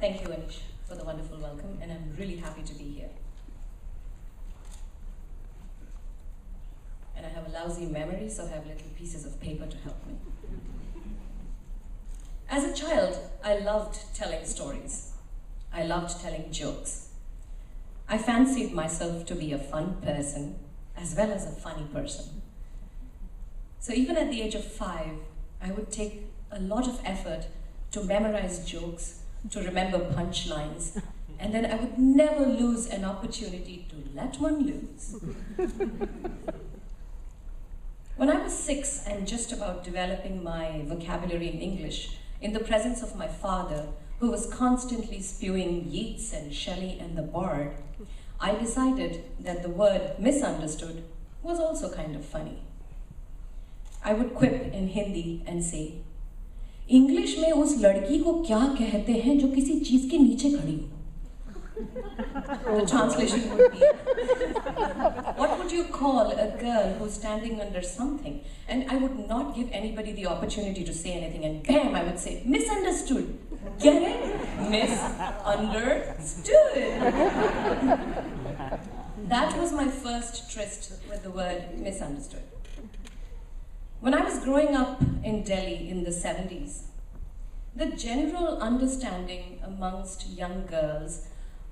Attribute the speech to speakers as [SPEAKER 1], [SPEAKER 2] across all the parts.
[SPEAKER 1] Thank you, Anish, for the wonderful welcome, and I'm really happy to be here. And I have a lousy memory, so I have little pieces of paper to help me. As a child, I loved telling stories. I loved telling jokes. I fancied myself to be a fun person, as well as a funny person. So even at the age of 5, I would take a lot of effort to memorize jokes, to remember punchlines, and then I would never lose an opportunity to let one loose. When I was 6 and just about developing my vocabulary in English, in the presence of my father, who was constantly spewing Yeats and Shelley and the Bard, I decided that the word misunderstood was also kind of funny. I would quip in Hindi and say, English में उस लड़की को क्या कहते हैं जो किसी चीज के नीचे खड़ी हो? The translation would be, what would you call a girl who's standing under something? And I would not give anybody the opportunity to say anything, and bam, I would say, misunderstood. Get it? Misunderstood. That was my first tryst with the word misunderstood. When I was growing up in Delhi in the 70s, the general understanding amongst young girls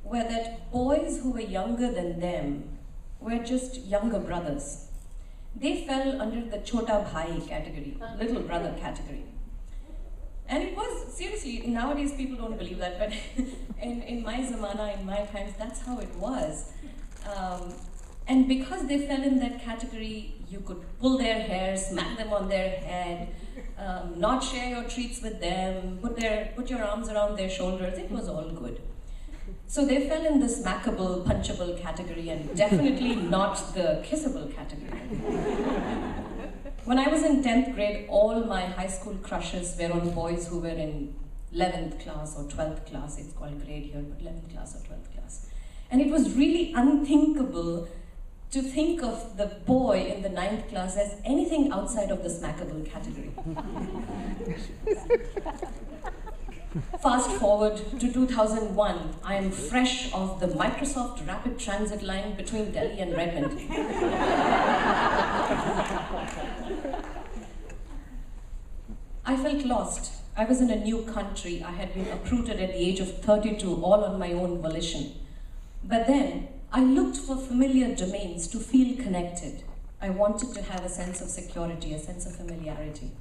[SPEAKER 1] were that boys who were younger than them were just younger brothers. They fell under the Chota Bhai category, little brother category. And it was, seriously, nowadays people don't believe that, but in my zamana, in my times, that's how it was. And because they fell in that category, you could pull their hair, smack them on their head, not share your treats with them, put your arms around their shoulders. It was all good. So they fell in the smackable, punchable category, and definitely not the kissable category. When I was in 10th grade, all my high school crushes were on boys who were in 11th class or 12th class. It's called grade here, but 11th class or 12th class. And it was really unthinkable to think of the boy in the 9th class as anything outside of the smackable category. Fast forward to 2001, I am fresh off the Microsoft Rapid Transit line between Delhi and Redmond. I felt lost. I was in a new country. I had been uprooted at the age of 32, all on my own volition. But then, I looked for familiar domains to feel connected. I wanted to have a sense of security, a sense of familiarity.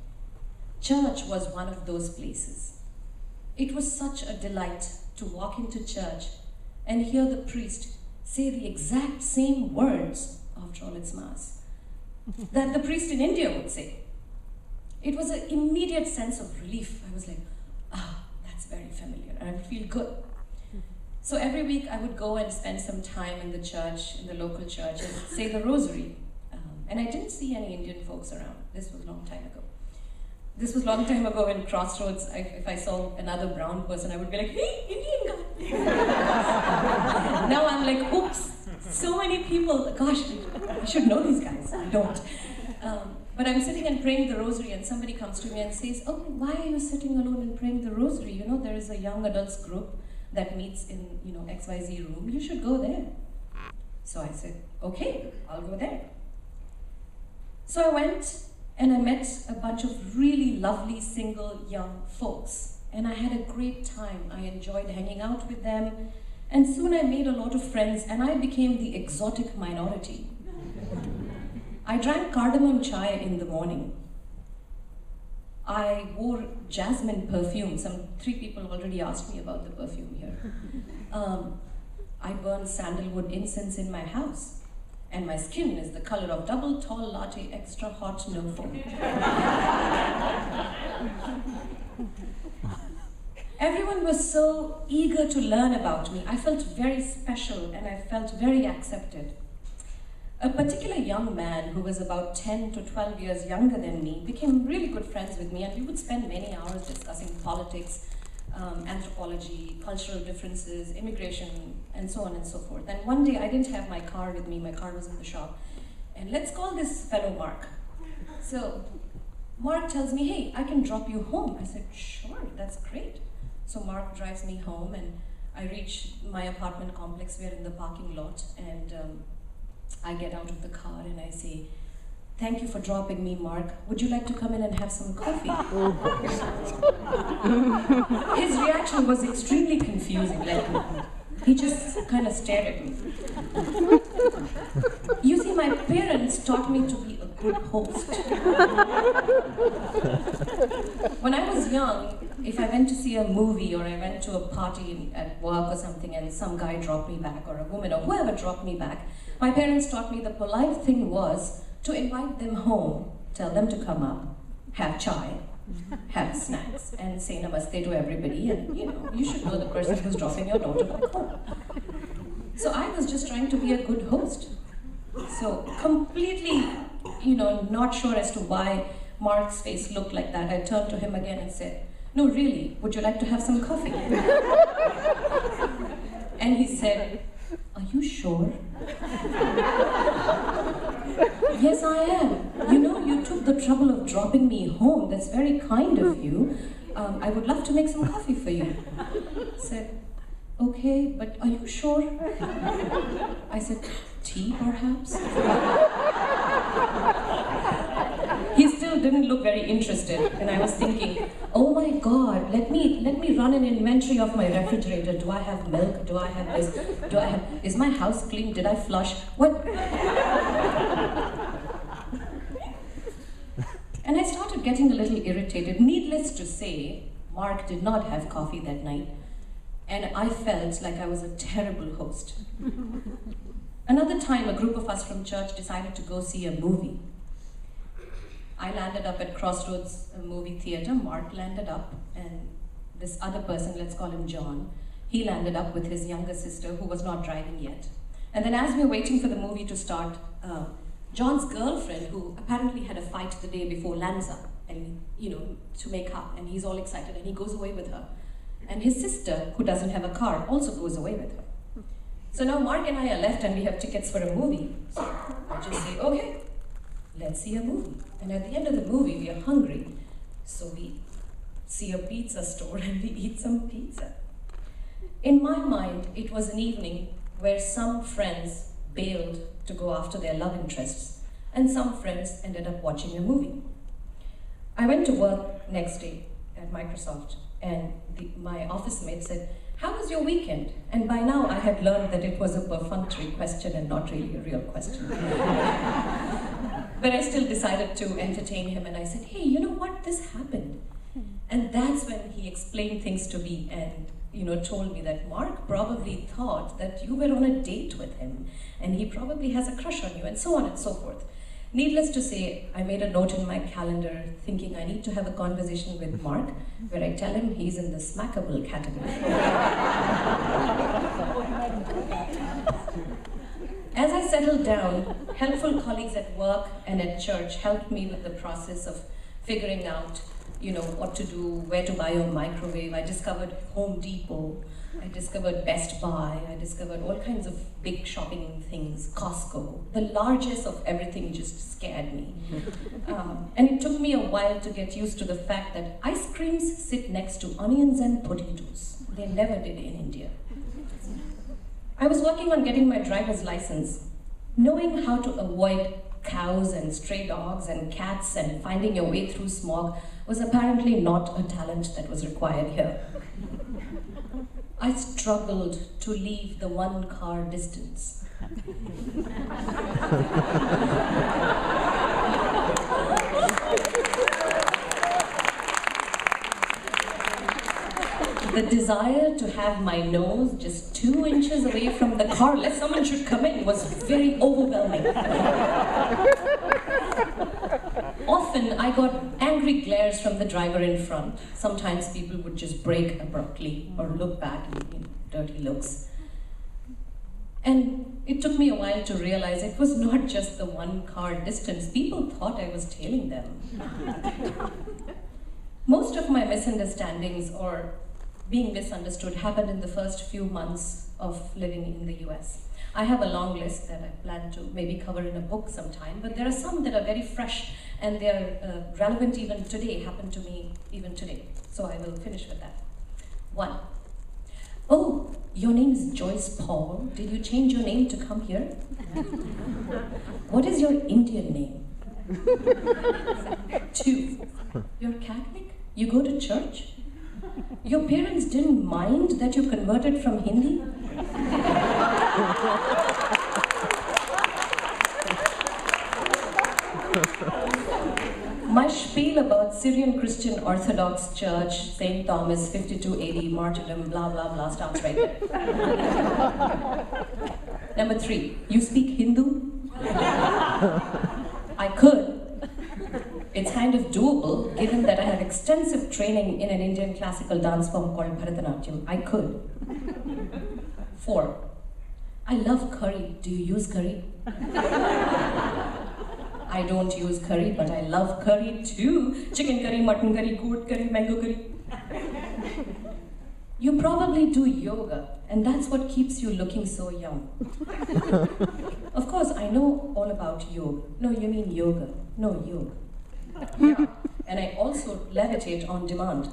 [SPEAKER 1] Church was one of those places. It was such a delight to walk into church and hear the priest say the exact same words, after all it's Mass, that the priest in India would say. It was an immediate sense of relief. I was like, that's very familiar, and I would feel good. So every week I would go and spend some time in the church, in the local church, and say the rosary. And I didn't see any Indian folks around. This was a long time ago. This was a long time ago in Crossroads. If I saw another brown person, I would be like, hey, Indian guy. Now I'm like, oops, so many people. Gosh, I should know these guys. I don't. But I'm sitting and praying the rosary, and somebody comes to me and says, oh, why are you sitting alone and praying the rosary? You know, there is a young adults group that meets in, XYZ room. You should go there. So I said, okay, I'll go there. So I went and I met a bunch of really lovely single young folks. And I had a great time. I enjoyed hanging out with them. And soon I made a lot of friends, and I became the exotic minority. I drank cardamom chai in the morning. I wore jasmine perfume. 3 people already asked me about the perfume here. I burned sandalwood incense in my house. And my skin is the color of double tall latte, extra hot, no foam. Everyone was so eager to learn about me. I felt very special, and I felt very accepted. A particular young man who was about 10 to 12 years younger than me became really good friends with me, and we would spend many hours discussing politics, anthropology, cultural differences, immigration, and so on and so forth. And one day I didn't have my car with me, my car was in the shop. And let's call this fellow Mark. So Mark tells me, hey, I can drop you home. I said, sure, that's great. So Mark drives me home, and I reach my apartment complex. We're in the parking lot, and I get out of the car and I say, "Thank you for dropping me, Mark. Would you like to come in and have some coffee?" His reaction was extremely confusing. He just kind of stared at me. You see, my parents taught me to be a good host. When I was young, if I went to see a movie or I went to a party at work or something and some guy dropped me back, or a woman or whoever dropped me back, my parents taught me the polite thing was to invite them home, tell them to come up, have chai, have snacks, and say namaste to everybody, and you should know the person who's dropping your daughter back home. So I was just trying to be a good host. So completely, not sure as to why Mark's face looked like that, I turned to him again and said, "No, really, would you like to have some coffee?" And he said, "Are you sure?" "Yes, I am. You took the trouble of dropping me home. That's very kind of you. I would love to make some coffee for you." I said, "Okay, but are you sure?" I said, "Tea, perhaps?" He still didn't look very interested, and I was thinking, oh my God, let me run an inventory of my refrigerator. Do I have milk? Do I have this? Is my house clean? Did I flush? What? And I started getting a little irritated. Needless to say, Mark did not have coffee that night, and I felt like I was a terrible host. Another time, a group of us from church decided to go see a movie. I landed up at Crossroads movie theater. Mark landed up, and this other person, let's call him John, he landed up with his younger sister who was not driving yet. And then as we were waiting for the movie to start, John's girlfriend, who apparently had a fight the day before, lands up, and to make up, and he's all excited, and he goes away with her. And his sister, who doesn't have a car, also goes away with her. So now Mark and I are left, and we have tickets for a movie. So I just say, okay, let's see a movie. And at the end of the movie, we are hungry. So we see a pizza store and we eat some pizza. In my mind, it was an evening where some friends bailed to go after their love interests, and some friends ended up watching a movie. I went to work next day at Microsoft, and my office mate said, "How was your weekend?" And by now I had learned that it was a perfunctory question and not really a real question. But I still decided to entertain him, and I said, "Hey, you know what? This happened." And that's when he explained things to me and told me that Mark probably thought that you were on a date with him, and he probably has a crush on you, and so on and so forth. Needless to say, I made a note in my calendar thinking I need to have a conversation with Mark where I tell him he's in the smackable category. As I settled down, helpful colleagues at work and at church helped me with the process of figuring out what to do, where to buy a microwave. I discovered Home Depot, I discovered Best Buy, I discovered all kinds of big shopping things, Costco. The largesse of everything just scared me. And it took me a while to get used to the fact that ice creams sit next to onions and potatoes. They never did in India. I was working on getting my driver's license. Knowing how to avoid cows and stray dogs and cats and finding your way through smog was apparently not a talent that was required here. I struggled to leave the one-car distance. The desire to have my nose just 2 inches away from the car, lest someone should come in, was very overwhelming. Often I got angry glares from the driver in front. Sometimes people would just brake abruptly or look back in dirty looks. And it took me a while to realize it was not just the one-car distance. People thought I was tailing them. Most of my misunderstandings or being misunderstood happened in the first few months of living in the US. I have a long list that I plan to maybe cover in a book sometime, but there are some that are very fresh and they're relevant even today, happen to me even today. So I will finish with that. 1. Oh, your name is Joyce Paul. Did you change your name to come here? What is your Indian name? 2. You're Catholic? You go to church? Your parents didn't mind that you converted from Hindi? My spiel about Syrian Christian Orthodox Church, St. Thomas, 52 AD, martyrdom, blah, blah, blah, starts right there. Number 3, you speak Hindu? I could. It's kind of doable, given that I have extensive training in an Indian classical dance form called Pratidhwani. I could. 4, I love curry. Do you use curry? I don't use curry, but I love curry too. Chicken curry, mutton curry, goat curry, mango curry. You probably do yoga, and that's what keeps you looking so young. Of course, I know all about yoga. No, you mean yoga. No, yoga. Yeah. And I also levitate on demand.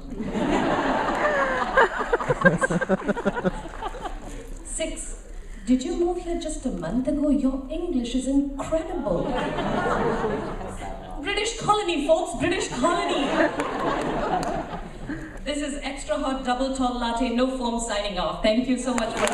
[SPEAKER 1] 6. Did you move here just a month ago? Your English is incredible. British colony, folks, British colony. This is Extra Hot Double Tall Latte, no foam signing off. Thank you so much for